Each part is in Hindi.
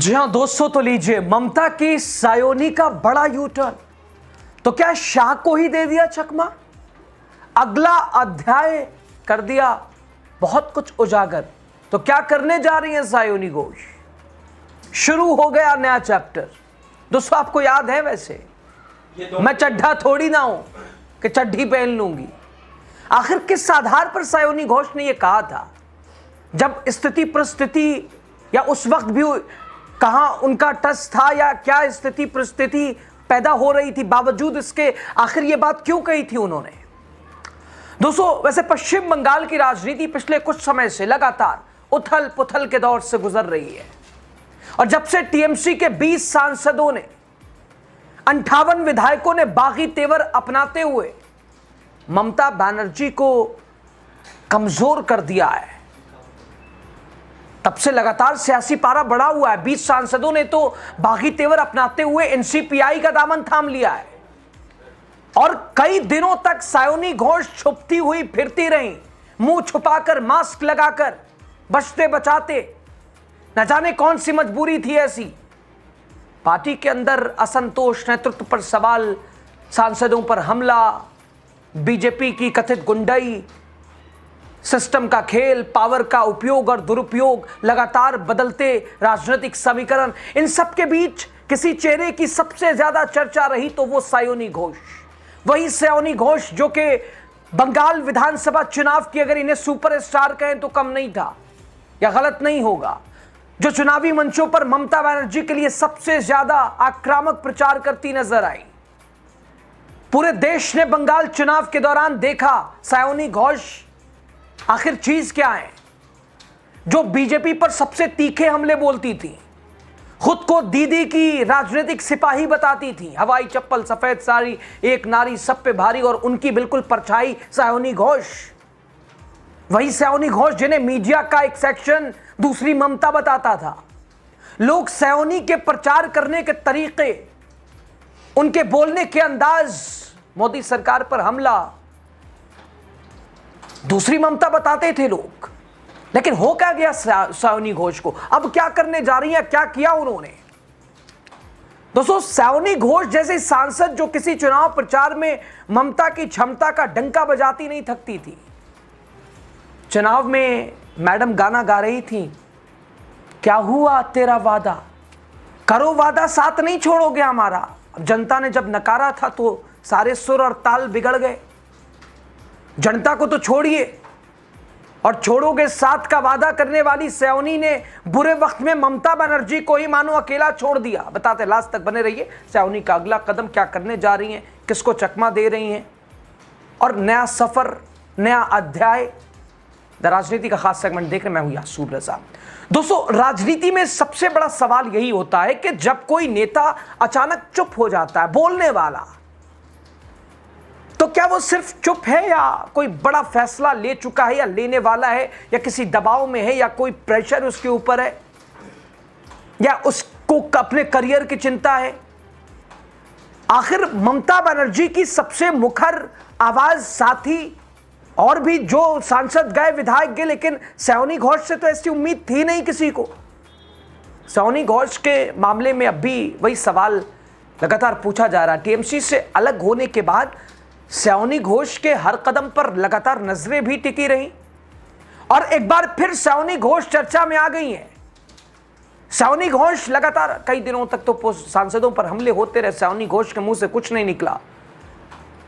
जी हां दोस्तों, तो लीजिए ममता की सायोनी का बड़ा यू टर्न। तो क्या शाह को ही दे दिया चकमा? अगला अध्याय कर दिया बहुत कुछ उजागर। तो क्या करने जा रही है सायोनी घोष? शुरू हो गया नया चैप्टर। दोस्तों आपको याद है, वैसे मैं चड्ढा थोड़ी ना हूं कि चड्ढी पहन लूंगी। आखिर किस आधार पर सायोनी घोष ने यह कहा था, जब स्थिति परिस्थिति या उस वक्त भी कहां उनका टच था या क्या स्थिति परिस्थिति पैदा हो रही थी, बावजूद इसके आखिर ये बात क्यों कही थी उन्होंने? दोस्तों वैसे पश्चिम बंगाल की राजनीति पिछले कुछ समय से लगातार उथल पुथल के दौर से गुजर रही है और जब से टीएमसी के 20 सांसदों ने 58 विधायकों ने बागी तेवर अपनाते हुए ममता बनर्जी को कमजोर कर दिया है, तब से लगातार सियासी पारा बढ़ा हुआ है। 20 सांसदों ने तो बागी तेवर अपनाते हुए एनसीपीआई का दामन थाम लिया है और कई दिनों तक सायोनी घोष छुपती हुई फिरती रही, मुंह छुपाकर, मास्क लगाकर, बचते बचाते। न जाने कौन सी मजबूरी थी ऐसी। पार्टी के अंदर असंतोष, नेतृत्व पर सवाल, सांसदों पर हमला, बीजेपी की कथित गुंडाई, सिस्टम का खेल, पावर का उपयोग और दुरुपयोग, लगातार बदलते राजनीतिक समीकरण, इन सब के बीच किसी चेहरे की सबसे ज्यादा चर्चा रही तो वो सायोनी घोष। वही सायोनी घोष जो कि बंगाल विधानसभा चुनाव की अगर इन्हें सुपरस्टार कहें तो कम नहीं था या गलत नहीं होगा, जो चुनावी मंचों पर ममता बनर्जी के लिए सबसे ज्यादा आक्रामक प्रचार करती नजर आई। पूरे देश ने बंगाल चुनाव के दौरान देखा सायोनी घोष आखिर चीज क्या है, जो बीजेपी पर सबसे तीखे हमले बोलती थी, खुद को दीदी की राजनीतिक सिपाही बताती थी, हवाई चप्पल, सफेद साड़ी, एक नारी सब पे भारी, और उनकी बिल्कुल परछाई सायोनी घोष। वही सायोनी घोष जिन्हें मीडिया का एक सेक्शन दूसरी ममता बताता था। लोग सायोनी के प्रचार करने के तरीके, उनके बोलने के अंदाज, मोदी सरकार पर हमला, दूसरी ममता बताते थे लोग। लेकिन हो क्या गया सायोनी घोष को? अब क्या करने जा रही है, क्या किया उन्होंने? दोस्तों सायोनी घोष जैसे सांसद जो किसी चुनाव प्रचार में ममता की क्षमता का डंका बजाती नहीं थकती थी। चुनाव में मैडम गाना गा रही थी, क्या हुआ तेरा वादा, करो वादा साथ नहीं छोड़ोगे हमारा। अब जनता ने जब नकारा था तो सारे सुर और ताल बिगड़ गए। जनता को तो छोड़िए, और छोड़ोगे साथ का वादा करने वाली सायोनी ने बुरे वक्त में ममता बनर्जी को ही मानो अकेला छोड़ दिया। बताते लास्ट तक बने रहिए। सायोनी का अगला कदम क्या करने जा रही हैं, किसको चकमा दे रही हैं, और नया सफर, नया अध्याय। द राजनीति का खास सेगमेंट देख रहे, मैं हूं यासूर रजा। दोस्तों राजनीति में सबसे बड़ा सवाल यही होता है कि जब कोई नेता अचानक चुप हो जाता है, बोलने वाला, तो क्या वो सिर्फ चुप है या कोई बड़ा फैसला ले चुका है या लेने वाला है, या किसी दबाव में है, या कोई प्रेशर उसके ऊपर है, या उसको अपने करियर की चिंता है? आखिर ममता बनर्जी की सबसे मुखर आवाज साथी और भी जो सांसद गए, विधायक गए, लेकिन सायोनी घोष से तो ऐसी उम्मीद थी नहीं किसी को। सायोनी घोष के मामले में अब भी वही सवाल लगातार पूछा जा रहा है। टीएमसी से अलग होने के बाद सायोनी घोष के हर कदम पर लगातार नजरें भी टिकी रही और एक बार फिर सायोनी घोष चर्चा में आ गई हैं। सायोनी घोष लगातार कई दिनों तक तो सांसदों पर हमले होते रहे, सायोनी घोष के मुंह से कुछ नहीं निकला।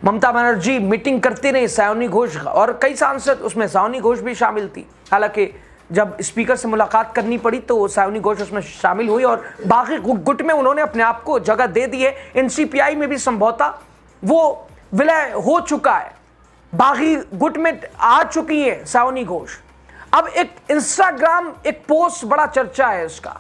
ममता बनर्जी मीटिंग करती रही, सायोनी घोष और कई सांसद, उसमें सायोनी घोष भी शामिल थी। हालांकि जब स्पीकर से मुलाकात करनी पड़ी तो सायोनी घोष उसमें शामिल हुई और बाकी गुट में उन्होंने अपने आप को जगह दे दी है। एनसीपीआई में भी संभवतः वो विलय हो चुका है, बागी गुट में आ चुकी है सायोनी घोष। अब एक इंस्टाग्राम एक पोस्ट बड़ा चर्चा है उसका।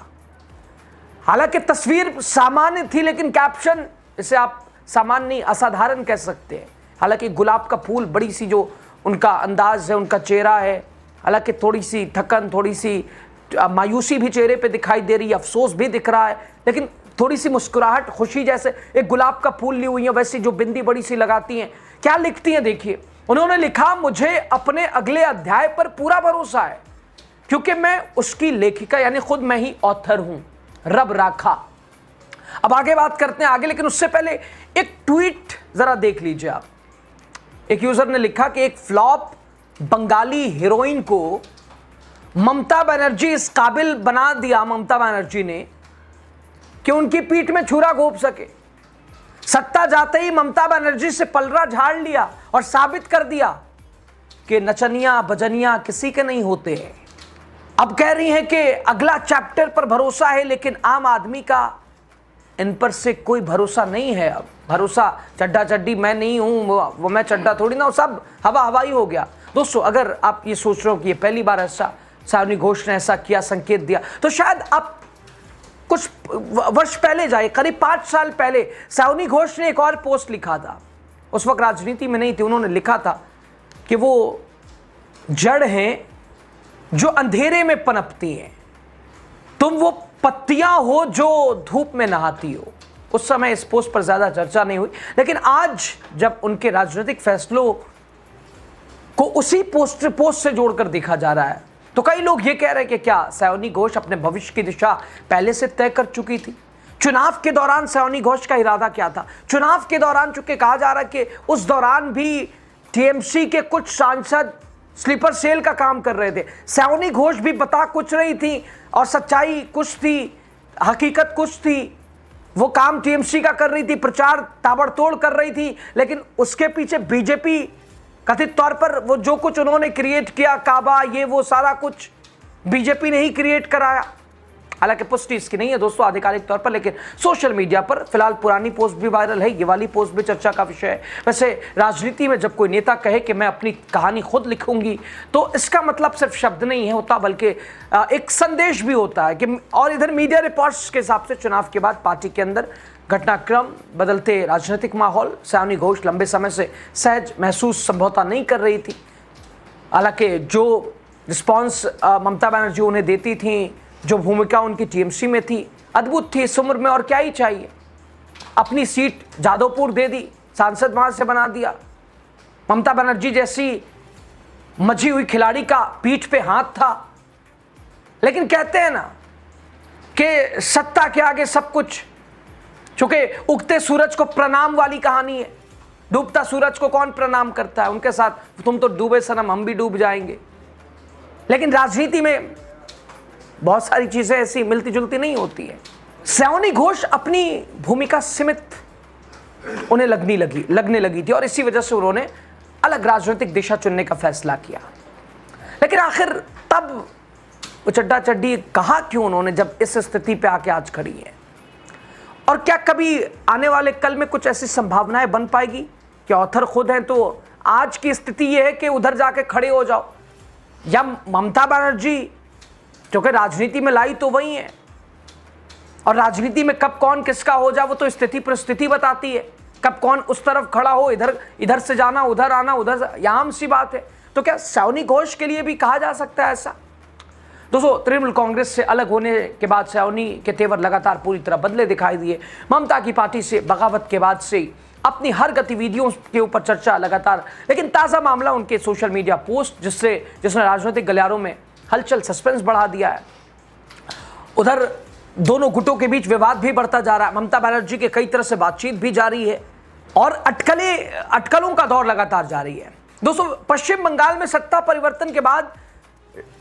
हालांकि तस्वीर सामान्य थी, लेकिन कैप्शन इसे आप सामान्य नहीं, असाधारण कह सकते हैं। हालांकि गुलाब का फूल, बड़ी सी जो उनका अंदाज है, उनका चेहरा है, हालांकि थोड़ी सी थकन, थोड़ी सी मायूसी भी चेहरे पे दिखाई दे रही है, अफसोस भी दिख रहा है, लेकिन थोड़ी सी मुस्कुराहट, खुशी, जैसे एक गुलाब का फूल ली हुई है, वैसी जो बिंदी बड़ी सी लगाती हैं। क्या लिखती हैं देखिए, उन्होंने लिखा, मुझे अपने अगले अध्याय पर पूरा भरोसा है क्योंकि मैं उसकी लेखिका यानी खुद मैं ही ऑथर हूं। रब राखा। अब आगे बात करते हैं आगे, लेकिन उससे पहले एक ट्वीट जरा देख लीजिए आप। एक यूजर ने लिखा कि एक फ्लॉप बंगाली हीरोइन को ममता बनर्जी इस काबिल बना दिया, ममता बनर्जी ने, कि उनकी पीठ में छुरा घोंप सके। सत्ता जाते ही ममता बनर्जी से पलड़ा झाड़ लिया और साबित कर दिया कि नचनिया बजनिया किसी के नहीं होते हैं। अब कह रही हैं कि अगला चैप्टर पर भरोसा है, लेकिन आम आदमी का इन पर से कोई भरोसा नहीं है। अब भरोसा चड्डा चड्डी मैं नहीं हूं, वो मैं चड्डा थोड़ी ना, सब हवा हवाई हो गया। दोस्तों, अगर आप ये सोच रहे हो कि ये पहली बार ऐसा सावनी घोष ने ऐसा किया, संकेत दिया, तो शायद आप कुछ वर्ष पहले जाए, करीब 5 साल पहले सावनी घोष ने एक और पोस्ट लिखा था। उस वक्त राजनीति में नहीं थी। उन्होंने लिखा था कि वो जड़ हैं जो अंधेरे में पनपती हैं, तुम वो पत्तियां हो जो धूप में नहाती हो। उस समय इस पोस्ट पर ज्यादा चर्चा नहीं हुई, लेकिन आज जब उनके राजनीतिक फैसलों को उसी पोस्ट से जोड़कर देखा जा रहा है, तो कई लोग ये कह रहे हैं कि क्या सावनी घोष अपने भविष्य की दिशा पहले से तय कर चुकी थी। चुनाव के दौरान सावनी घोष का इरादा क्या था? चुनाव के दौरान, चूंकि कहा जा रहा है कि उस दौरान भी टीएमसी के कुछ सांसद स्लीपर सेल का काम कर रहे थे, सावनी घोष भी बता कुछ रही थी और सच्चाई कुछ थी, हकीकत कुछ थी। वो काम टीएमसी का कर रही थी, प्रचार ताबड़तोड़ कर रही थी, लेकिन उसके पीछे बीजेपी कथित तौर पर वो जो कुछ उन्होंने क्रिएट किया, काबा, ये वो सारा कुछ बीजेपी ने ही क्रिएट कराया। हालांकि पुष्टि इसकी नहीं है दोस्तों आधिकारिक तौर पर, लेकिन सोशल मीडिया पर फिलहाल पुरानी पोस्ट भी वायरल है, ये वाली पोस्ट भी चर्चा का विषय है। वैसे राजनीति में जब कोई नेता कहे कि मैं अपनी कहानी खुद लिखूंगी, तो इसका मतलब सिर्फ शब्द नहीं है होता, बल्कि एक संदेश भी होता है कि, और इधर मीडिया रिपोर्ट्स के हिसाब से चुनाव के बाद पार्टी के अंदर घटनाक्रम, बदलते राजनीतिक माहौल, सावनी घोष लंबे समय से सहज महसूस संभवतः नहीं कर रही थी। हालांकि जो रिस्पॉन्स ममता बनर्जी उन्हें देती थी, जो भूमिका उनकी टीएमसी में थी, अद्भुत थी इस उम्र में, और क्या ही चाहिए। अपनी सीट जादवपुर दे दी, सांसद वहां से बना दिया। ममता बनर्जी जैसी मजी हुई खिलाड़ी का पीठ पे हाथ था। लेकिन कहते हैं ना कि सत्ता के आगे सब कुछ, चूंकि उगते सूरज को प्रणाम वाली कहानी है, डूबता सूरज को कौन प्रणाम करता है? उनके साथ तुम तो डूबे सनम, हम भी डूब जाएंगे। लेकिन राजनीति में बहुत सारी चीजें ऐसी मिलती जुलती नहीं होती है। सावनी घोष अपनी भूमिका सीमित उन्हें लगने लगी थी, और इसी वजह से उन्होंने अलग राजनीतिक दिशा चुनने का फैसला किया। लेकिन आखिर तब वो चड्डा चड्डी कहा क्यों उन्होंने, जब इस स्थिति पे आके आज खड़ी है? और क्या कभी आने वाले कल में कुछ ऐसी संभावनाएं बन पाएगी कि ऑथर खुद हैं, तो आज की स्थिति यह है कि उधर जाके खड़े हो जाओ, या ममता बनर्जी क्योंकि राजनीति में लाई तो वही है, और राजनीति में कब कौन किसका हो जाए वो तो स्थिति परिस्थिति बताती है, कब कौन उस तरफ खड़ा हो, इधर से जाना, उधर आना, उधर, यह आम सी बात है। तो क्या सावनी घोष के लिए भी कहा जा सकता है ऐसा? दोस्तों, तृणमूल कांग्रेस से अलग होने के बाद सावनी के तेवर लगातार पूरी तरह बदले दिखाई दिए। ममता की पार्टी से बगावत के बाद से अपनी हर गतिविधियों के ऊपर चर्चा लगातार, लेकिन ताज़ा मामला उनके सोशल मीडिया पोस्ट, जिसने राजनीतिक गलियारों में हलचल, सस्पेंस बढ़ा दिया है। उधर दोनों गुटों के बीच विवाद भी बढ़ता जा रहा है। ममता बनर्जी के कई तरह से बातचीत भी जारी है, और अटकलों का दौर लगातार जारी है। दोस्तों, पश्चिम बंगाल में सत्ता परिवर्तन के बाद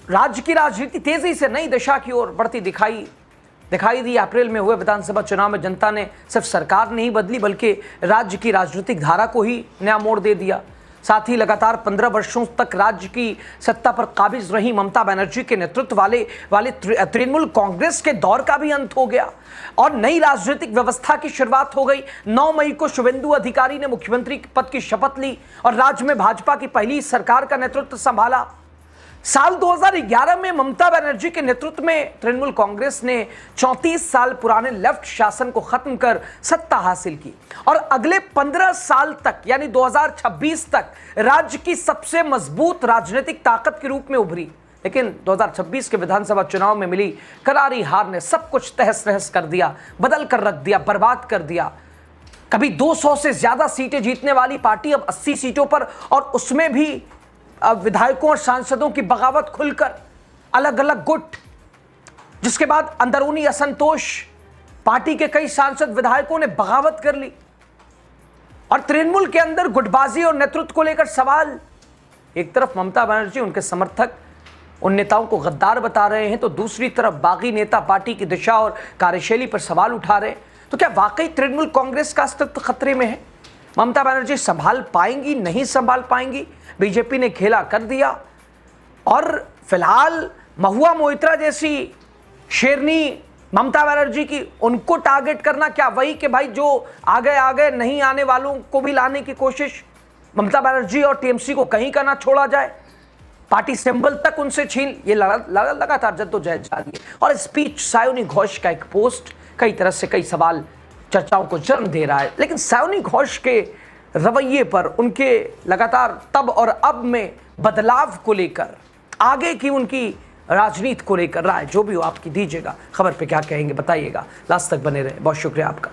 राज्य की राजनीति तेजी से नई दिशा की ओर बढ़ती दिखाई दी। अप्रैल में हुए विधानसभा चुनाव में जनता ने सिर्फ सरकार नहीं बदली, बल्कि राज्य की राजनीतिक धारा को ही नया मोड़ दे दिया। साथ ही लगातार 15 वर्षों तक राज्य की सत्ता पर काबिज रही ममता बनर्जी के नेतृत्व वाले तृणमूल कांग्रेस के दौर का भी अंत हो गया, और नई राजनीतिक व्यवस्था की शुरुआत हो गई। 9 मई को शुभेंदु अधिकारी ने मुख्यमंत्री पद की शपथ ली और राज्य में भाजपा की पहली सरकार का नेतृत्व संभाला। साल 2011 में ममता बनर्जी के नेतृत्व में तृणमूल कांग्रेस ने 34 साल पुराने लेफ्ट शासन को खत्म कर सत्ता हासिल की, और अगले 15 साल तक यानी 2026 तक राज्य की सबसे मजबूत राजनीतिक ताकत के रूप में उभरी। लेकिन 2026 के विधानसभा चुनाव में मिली करारी हार ने सब कुछ तहस नहस कर दिया, बदल कर रख दिया, बर्बाद कर दिया। कभी 200 से ज्यादा सीटें जीतने वाली पार्टी अब 80 सीटों पर, और उसमें भी अब विधायकों और सांसदों की बगावत खुलकर, अलग अलग गुट जिसके बाद अंदरूनी असंतोष, पार्टी के कई सांसद विधायकों ने बगावत कर ली और तृणमूल के अंदर गुटबाजी और नेतृत्व को लेकर सवाल। एक तरफ ममता बनर्जी, उनके समर्थक उन नेताओं को गद्दार बता रहे हैं, तो दूसरी तरफ बागी नेता पार्टी की दिशा और कार्यशैली पर सवाल उठा रहे हैं। तो क्या वाकई तृणमूल कांग्रेस का अस्तित्व खतरे में है? ममता बनर्जी संभाल पाएंगी, नहीं संभाल पाएंगी? बीजेपी ने खेला कर दिया और फिलहाल महुआ मोइत्रा जैसी शेरनी ममता बनर्जी की, उनको टारगेट करना, क्या वही कि भाई जो आ गए नहीं आने वालों को भी लाने की कोशिश? ममता बनर्जी और टीएमसी को कहीं का ना छोड़ा जाए, पार्टी सिंबल तक उनसे छीन, ये लगातार जद्दोजहद जारी है। और स्पीच सायोनी घोष का एक पोस्ट कई तरह से कई सवाल, चर्चाओं को जन्म दे रहा है। लेकिन सायोनी घोष के रवैये पर, उनके लगातार तब और अब में बदलाव को लेकर, आगे की उनकी राजनीति को लेकर राय जो भी हो आपकी दीजिएगा। खबर पे क्या कहेंगे बताइएगा। लास्ट तक बने रहे, बहुत शुक्रिया आपका।